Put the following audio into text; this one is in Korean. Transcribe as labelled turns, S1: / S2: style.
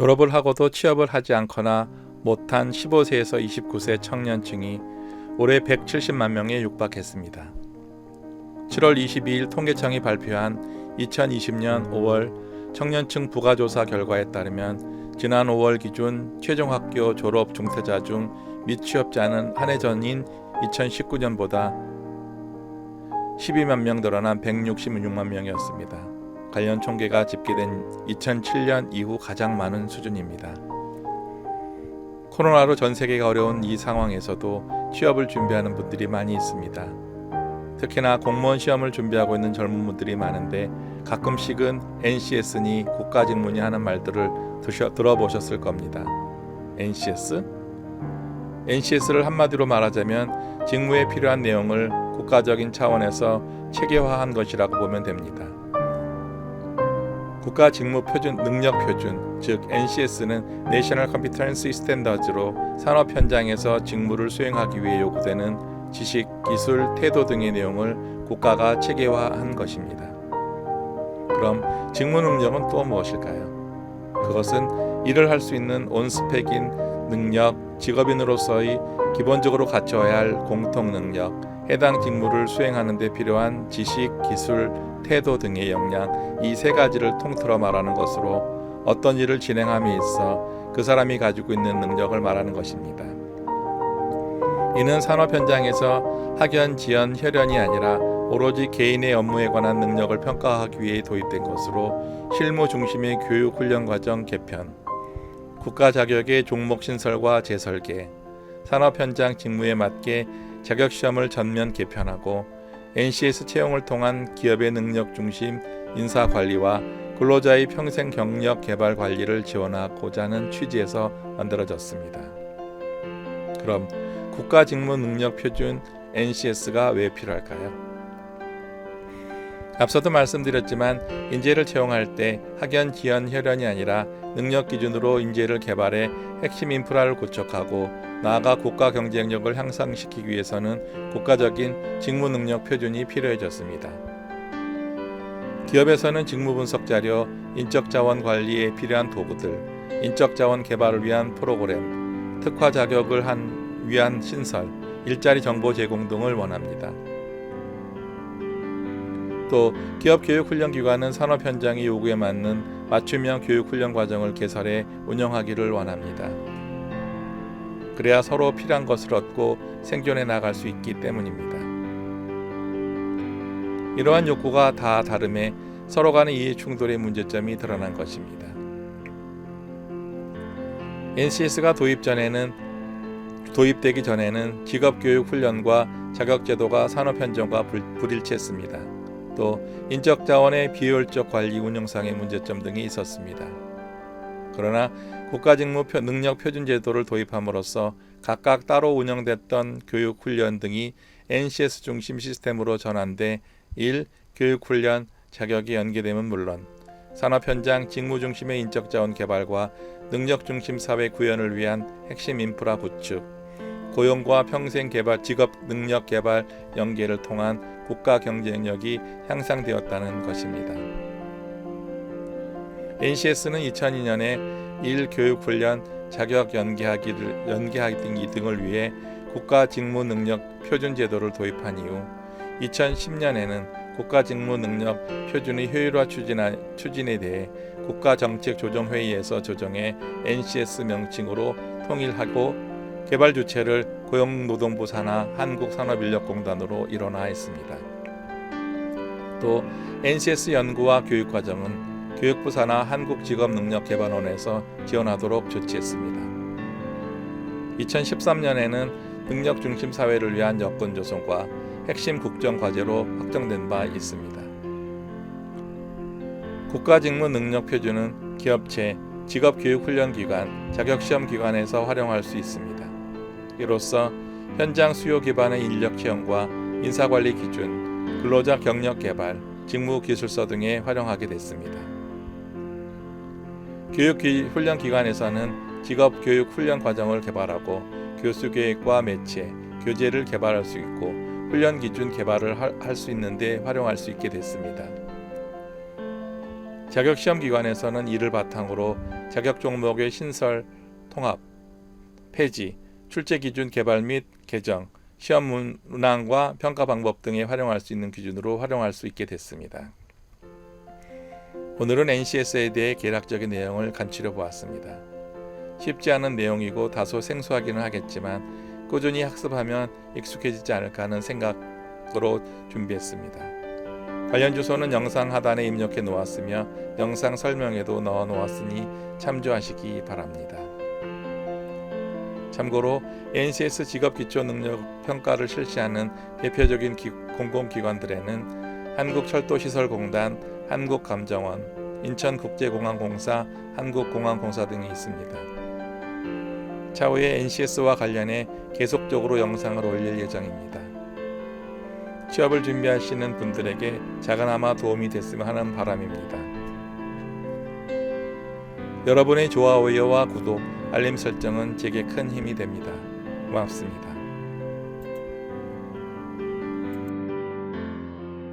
S1: 졸업을 하고도 취업을 하지 않거나 못한 15세에서 29세 청년층이 올해 170만 명에 육박했습니다. 7월 22일 통계청이 발표한 2020년 5월 청년층 부가조사 결과에 따르면 지난 5월 기준 최종학교 졸업 중퇴자 중 미취업자는 한 해 전인 2019년보다 12만 명 늘어난 166만 명이었습니다. 관련 총계가 집계된 2007년 이후 가장 많은 수준입니다. 코로나로 전 세계가 어려운 이 상황에서도 취업을 준비하는 분들이 많이 있습니다. 특히나 공무원 시험을 준비하고 있는 젊은 분들이 많은데 가끔씩은 NCS니 국가직무니 하는 말들을 들어보셨을 겁니다. NCS? NCS를 한마디로 말하자면 직무에 필요한 내용을 국가적인 차원에서 체계화한 것이라고 보면 됩니다. 국가직무표준 능력표준, 즉 NCS는 National Competency Standards로 산업 현장에서 직무를 수행하기 위해 요구되는 지식, 기술, 태도 등의 내용을 국가가 체계화한 것입니다. 그럼 직무 능력은 또 무엇일까요? 그것은 일을 할 수 있는 온스펙인 능력, 직업인으로서의 기본적으로 갖춰야 할 공통 능력, 해당 직무를 수행하는 데 필요한 지식, 기술, 태도 등의 역량, 이 세 가지를 통틀어 말하는 것으로 어떤 일을 진행함에 있어 그 사람이 가지고 있는 능력을 말하는 것입니다. 이는 산업 현장에서 학연, 지연, 혈연이 아니라 오로지 개인의 업무에 관한 능력을 평가하기 위해 도입된 것으로 실무 중심의 교육 훈련 과정 개편, 국가 자격의 종목 신설과 재설계, 산업 현장 직무에 맞게 자격 시험을 전면 개편하고 NCS 채용을 통한 기업의 능력 중심 인사 관리와 근로자의 평생 경력 개발 관리를 지원하고자 하는 취지에서 만들어졌습니다. 그럼 국가 직무 능력 표준 NCS가 왜 필요할까요? 앞서도 말씀드렸지만 인재를 채용할 때 학연, 지연, 혈연이 아니라 능력 기준으로 인재를 개발해 핵심 인프라를 구축하고 나아가 국가 경쟁력을 향상시키기 위해서는 국가적인 직무 능력 표준이 필요해졌습니다. 기업에서는 직무 분석 자료, 인적 자원 관리에 필요한 도구들, 인적 자원 개발을 위한 프로그램, 특화 자격을 위한 신설, 일자리 정보 제공 등을 원합니다. 또 기업 교육훈련기관은 산업 현장의 요구에 맞는 맞춤형 교육훈련 과정을 개설해 운영하기를 원합니다. 그래야 서로 필요한 것을 얻고 생존해 나갈 수 있기 때문입니다. 이러한 욕구가 다 다름에 서로 간의 이해 충돌의 문제점이 드러난 것입니다. NCS가 도입되기 전에는 직업교육훈련과 자격제도가 산업 현장과 불일치했습니다. 또 인적 자원의 비효율적 관리 운영상의 문제점 등이 있었습니다. 그러나 국가직무 능력 표준 제도를 도입함으로써 각각 따로 운영됐던 교육훈련 등이 NCS 중심 시스템으로 전환돼 1. 교육훈련, 자격이 연계됨은 물론 산업 현장 직무 중심의 인적 자원 개발과 능력 중심 사회 구현을 위한 핵심 인프라 구축, 고용과 평생 개발, 직업 능력 개발 연계를 통한 국가 경쟁력이 향상되었다는 것입니다. NCS는 2002년에 1. 교육훈련, 자격 연계하기 등을 위해 국가직무능력 표준 제도를 도입한 이후 2010년에는 국가직무능력 표준의 효율화 추진에 대해 국가정책조정회의에서 조정해 NCS 명칭으로 통일하고 개발 주체를 고용노동부 산하 한국산업인력공단으로 일원화 했습니다. 또 NCS 연구와 교육과정은 교육부 산하 한국직업능력개발원에서 지원하도록 조치했습니다. 2013년에는 능력 중심 사회를 위한 여건 조성과 핵심 국정과제로 확정된 바 있습니다. 국가직무능력표준은 기업체, 직업교육훈련기관, 자격시험기관에서 활용할 수 있습니다. 이로써 현장 수요 기반의 인력 채용과 인사관리 기준, 근로자 경력 개발, 직무 기술서 등에 활용하게 됐습니다. 교육훈련기관에서는 직업교육훈련 과정을 개발하고 교수교육과 매체, 교재를 개발할 수 있고 훈련 기준 개발을 할 수 있는 데 활용할 수 있게 됐습니다. 자격 시험기관에서는 이를 바탕으로 자격 종목의 신설, 통합, 폐지, 출제 기준 개발 및 개정, 시험 문항과 평가 방법 등에 활용할 수 있는 기준으로 활용할 수 있게 됐습니다. 오늘은 NCS에 대해 개략적인 내용을 간추려 보았습니다. 쉽지 않은 내용이고 다소 생소하기는 하겠지만 꾸준히 학습하면 익숙해지지 않을까 하는 생각으로 준비했습니다. 관련 주소는 영상 하단에 입력해 놓았으며 영상 설명에도 넣어 놓았으니 참조하시기 바랍니다. 참고로 NCS 직업기초능력평가를 실시하는 대표적인 공공기관들에는 한국철도시설공단, 한국감정원, 인천국제공항공사, 한국공항공사 등이 있습니다. 차후에 NCS와 관련해 계속적으로 영상을 올릴 예정입니다. 취업을 준비하시는 분들에게 작은아마 도움이 됐으면 하는 바람입니다. 여러분의 좋아요와 구독, 알림 설정은 제게 큰 힘이 됩니다. 고맙습니다.